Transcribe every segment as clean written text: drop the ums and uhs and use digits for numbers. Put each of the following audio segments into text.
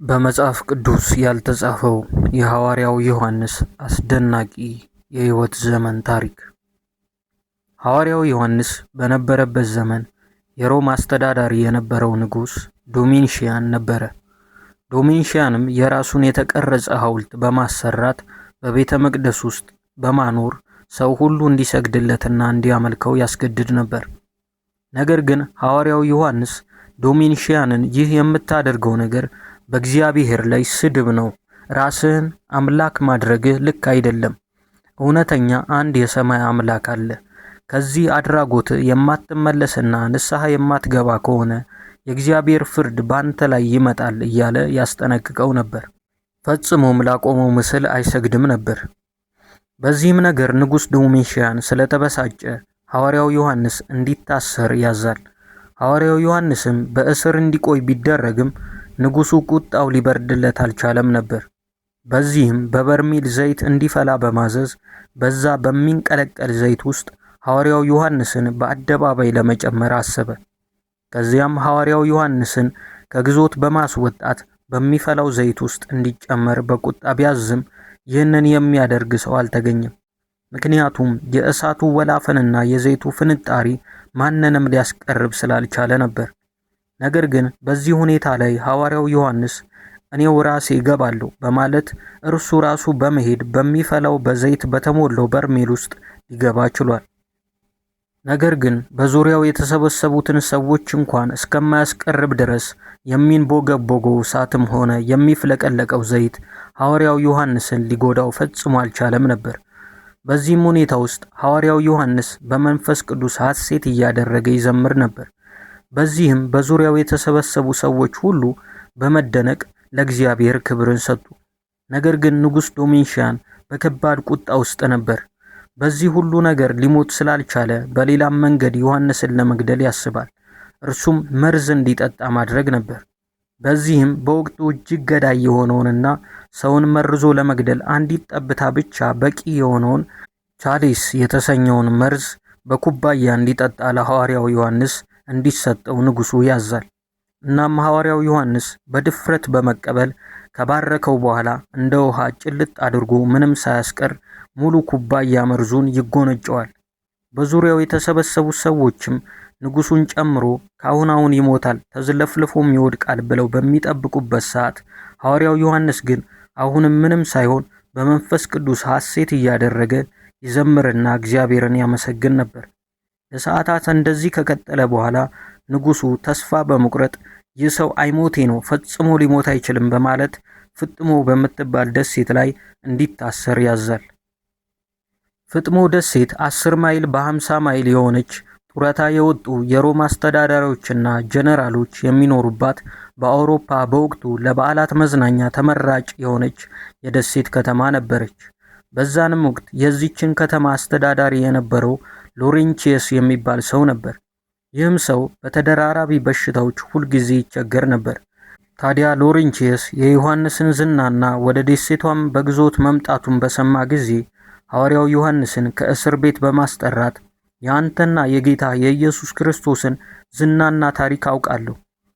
በመጽሐፍ ቅዱስ ያልተጻፈው የሐዋርያው ዮሐንስ አስደናቂ የሕይወት ዘመን ታሪክ። ሐዋርያው ዮሐንስ በነበረበት ዘመን የሮም አስተዳዳሪ የነበረው ንጉሥ ዶሚሽያን ነበረ። ዶሚሽያንም የራሱን የተቀረጸ ሐውልት በማሰራት በቤተ መቅደስ ውስጥ በማኖር ሰው ሁሉ እንዲሰግድለትና እንዲያመልከው ያስገድድ ነበር። ነገር ግን ሐዋርያው ዮሐንስ ዶሚሽያንን ይህ የምታደርገው ነገር በእግዚአብሔር ላይ ስድብ ነው፣ ራስህን አምላክ ማድረግህ ልክ አይደለም፣ እውነተኛ አንድ የሰማይ አምላክ አለ፣ ከዚህ አድራጎት የማትመለስና ንስሐ የማትገባ ከሆነ የእግዚአብሔር ፍርድ ባንተ ላይ ይመጣል እያለ ያስጠነቅቀው ነበር። ፈጽሞም ላቆመው ምስል አይሰግድም ነበር። በዚህም ነገር ንጉሥ ዶሚሽያን ስለተበሳጨ ሐዋርያው ዮሐንስ እንዲታሰር ያዛል። ሐዋርያው ዮሐንስም በእስር እንዲቆይ ቢደረግም ንጉሡ ቁጣው ሊበርድለት አልቻለም ነበር። በዚህም በበርሜል ዘይት እንዲፈላ በማዘዝ በዛ በሚንቀለቀል ዘይት ውስጥ ሐዋርያው ዮሐንስን በአደባባይ ለመጨመር አሰበ። ከዚያም ሐዋርያው ዮሐንስን ከግዞት በማስወጣት በሚፈላው ዘይት ውስጥ እንዲጨመር በቁጣ ቢያዝም ይህንን የሚያደርግ ሰው አልተገኘም። ምክንያቱም የእሳቱ ወላፈንና የዘይቱ ፍንጣሪ ማንንም ሊያስቀርብ ስላልቻለ ነበር። ነገር ግን በዚህ ሁኔታ ላይ ሐዋርያው ዮሐንስ እኔው ራሴ እገባለሁ በማለት እርሱ ራሱ በመሄድ በሚፈላው በዘይት በተሞላው በርሜል ውስጥ ሊገባ ችሏል። ነገር ግን በዙሪያው የተሰበሰቡትን ሰዎች እንኳን እስከማያስቀርብ ድረስ የሚንቦገቦገው እሳትም ሆነ የሚፍለቀለቀው ዘይት ሐዋርያው ዮሐንስን ሊጎዳው ፈጽሞ አልቻለም ነበር። በዚህም ሁኔታ ውስጥ ሐዋርያው ዮሐንስ በመንፈስ ቅዱስ ሐሴት እያደረገ ይዘምር ነበር። በዚህም በዙሪያው የተሰበሰቡ ሰዎች ሁሉ በመደነቅ ለእግዚአብሔር ክብርን ሰጡ። ነገር ግን ንጉሥ ዶሚሽያን በከባድ ቁጣ ውስጥ ነበር። በዚህ ሁሉ ነገር ሊሞት ስላልቻለ በሌላም መንገድ ዮሐንስን ለመግደል ያስባል። እርሱም መርዝ እንዲጠጣ ማድረግ ነበር። በዚህም በወቅቱ እጅግ ገዳይ የሆነውንና ሰውን መርዞ ለመግደል አንዲት ጠብታ ብቻ በቂ የሆነውን ቻሊስ የተሰኘውን መርዝ በኩባያ እንዲጠጣ ለሐዋርያው ዮሐንስ እንዲሰጠው ንጉሡ ያዛል። እናም ሐዋርያው ዮሐንስ በድፍረት በመቀበል ከባረከው በኋላ እንደ ውሃ ጭልጥ አድርጎ ምንም ሳያስቀር ሙሉ ኩባያ መርዙን ይጎነጨዋል። በዙሪያው የተሰበሰቡት ሰዎችም ንጉሡን ጨምሮ ካሁን ይሞታል፣ ተዝለፍልፎም ይወድቃል ብለው በሚጠብቁበት ሰዓት ሐዋርያው ዮሐንስ ግን አሁንም ምንም ሳይሆን በመንፈስ ቅዱስ ሐሴት እያደረገ ይዘምርና እግዚአብሔርን ያመሰግን ነበር። ለሰዓታት እንደዚህ ከቀጠለ በኋላ ንጉሡ ተስፋ በመቁረጥ ይህ ሰው አይሞቴ ነው፣ ፈጽሞ ሊሞት አይችልም በማለት ፍጥሞ በምትባል ደሴት ላይ እንዲታሰር ያዛል። ፍጥሞ ደሴት 10 ማይል በ50 ማይል የሆነች ጡረታ የወጡ የሮማ አስተዳዳሪዎችና ጀነራሎች የሚኖሩባት በአውሮፓ በወቅቱ ለበዓላት መዝናኛ ተመራጭ የሆነች የደሴት ከተማ ነበረች። በዛንም ወቅት የዚችን ከተማ አስተዳዳሪ የነበረው ሎሬንቺየስ የሚባል ሰው ነበር። ይህም ሰው በተደራራቢ በሽታዎች ሁልጊዜ ይቸገር ነበር። ታዲያ ሎሬንቺየስ የዮሐንስን ዝናና ወደ ደሴቷም በግዞት መምጣቱን በሰማ ጊዜ ሐዋርያው ዮሐንስን ከእስር ቤት በማስጠራት የአንተና የጌታ የኢየሱስ ክርስቶስን ዝናና ታሪክ አውቃለሁ።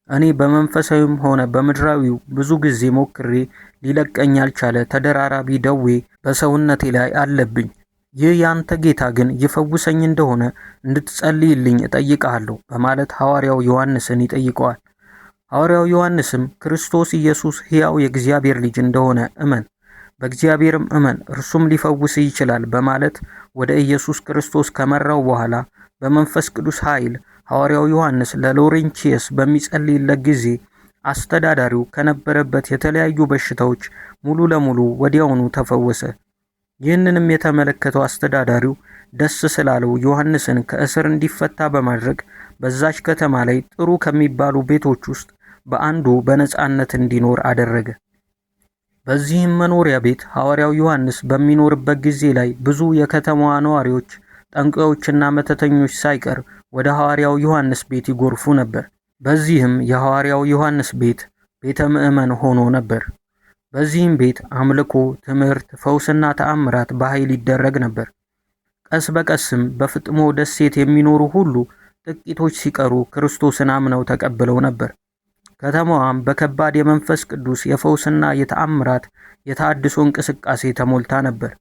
እኔ በመንፈሳዊም ሆነ በምድራዊው ብዙ ጊዜ ሞክሬ ሊለቀኝ ያልቻለ ተደራራቢ ደዌ በሰውነቴ ላይ አለብኝ። ይህ ያንተ ጌታ ግን ይፈውሰኝ እንደሆነ እንድትጸልይልኝ እጠይቅሃለሁ በማለት ሐዋርያው ዮሐንስን ይጠይቀዋል። ሐዋርያው ዮሐንስም ክርስቶስ ኢየሱስ ሕያው የእግዚአብሔር ልጅ እንደሆነ እመን፣ በእግዚአብሔርም እመን፣ እርሱም ሊፈውስ ይችላል በማለት ወደ ኢየሱስ ክርስቶስ ከመራው በኋላ በመንፈስ ቅዱስ ኃይል ሐዋርያው ዮሐንስ ለሎሬንቺየስ በሚጸልይለት ጊዜ አስተዳዳሪው ከነበረበት የተለያዩ በሽታዎች ሙሉ ለሙሉ ወዲያውኑ ተፈወሰ። ይህንንም የተመለከተው አስተዳዳሪው ደስ ስላለው ዮሐንስን ከእስር እንዲፈታ በማድረግ በዛች ከተማ ላይ ጥሩ ከሚባሉ ቤቶች ውስጥ በአንዱ በነጻነት እንዲኖር አደረገ። በዚህም መኖሪያ ቤት ሐዋርያው ዮሐንስ በሚኖርበት ጊዜ ላይ ብዙ የከተማዋ ነዋሪዎች፣ ጠንቋዮችና መተተኞች ሳይቀር ወደ ሐዋርያው ዮሐንስ ቤት ይጎርፉ ነበር። በዚህም የሐዋርያው ዮሐንስ ቤት ቤተ ምዕመን ሆኖ ነበር። በዚህም ቤት አምልኮ፣ ትምህርት፣ ፈውስና ተአምራት በኃይል ይደረግ ነበር። ቀስ በቀስም በፍጥሞ ደሴት የሚኖሩ ሁሉ ጥቂቶች ሲቀሩ ክርስቶስን አምነው ተቀብለው ነበር። ከተማዋም በከባድ የመንፈስ ቅዱስ የፈውስና የተአምራት የተሃድሶ እንቅስቃሴ ተሞልታ ነበር።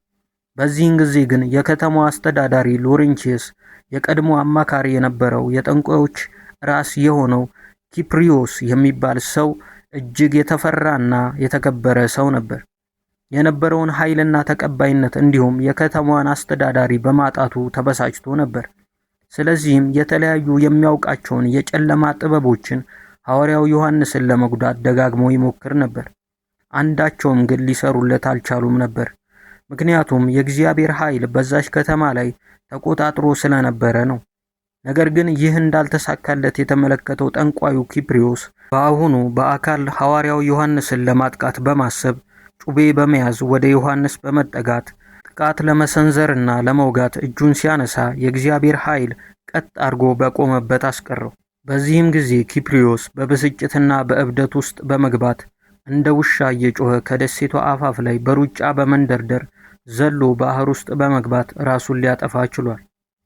በዚህን ጊዜ ግን የከተማዋ አስተዳዳሪ ሎሬንቺየስ የቀድሞ አማካሪ የነበረው የጠንቋዮች ራስ የሆነው ኪፕሪዮስ የሚባል ሰው እጅግ የተፈራና የተከበረ ሰው ነበር። የነበረውን ኃይልና ተቀባይነት እንዲሁም የከተማዋን አስተዳዳሪ በማጣቱ ተበሳጭቶ ነበር። ስለዚህም የተለያዩ የሚያውቃቸውን የጨለማ ጥበቦችን ሐዋርያው ዮሐንስን ለመጉዳት ደጋግሞ ይሞክር ነበር። አንዳቸውም ግን ሊሰሩለት አልቻሉም ነበር። ምክንያቱም የእግዚአብሔር ኃይል በዛች ከተማ ላይ ተቆጣጥሮ ስለነበረ ነው። ነገር ግን ይህ እንዳልተሳካለት የተመለከተው ጠንቋዩ ኪፕሪዮስ በአሁኑ በአካል ሐዋርያው ዮሐንስን ለማጥቃት በማሰብ ጩቤ በመያዝ ወደ ዮሐንስ በመጠጋት ጥቃት ለመሰንዘርና ለመውጋት እጁን ሲያነሳ የእግዚአብሔር ኃይል ቀጥ አድርጎ በቆመበት አስቀረው። በዚህም ጊዜ ኪፕሪዮስ በብስጭትና በእብደት ውስጥ በመግባት እንደ ውሻ እየጮኸ ከደሴቷ አፋፍ ላይ በሩጫ በመንደርደር ዘሎ ባህር ውስጥ በመግባት ራሱን ሊያጠፋ ችሏል።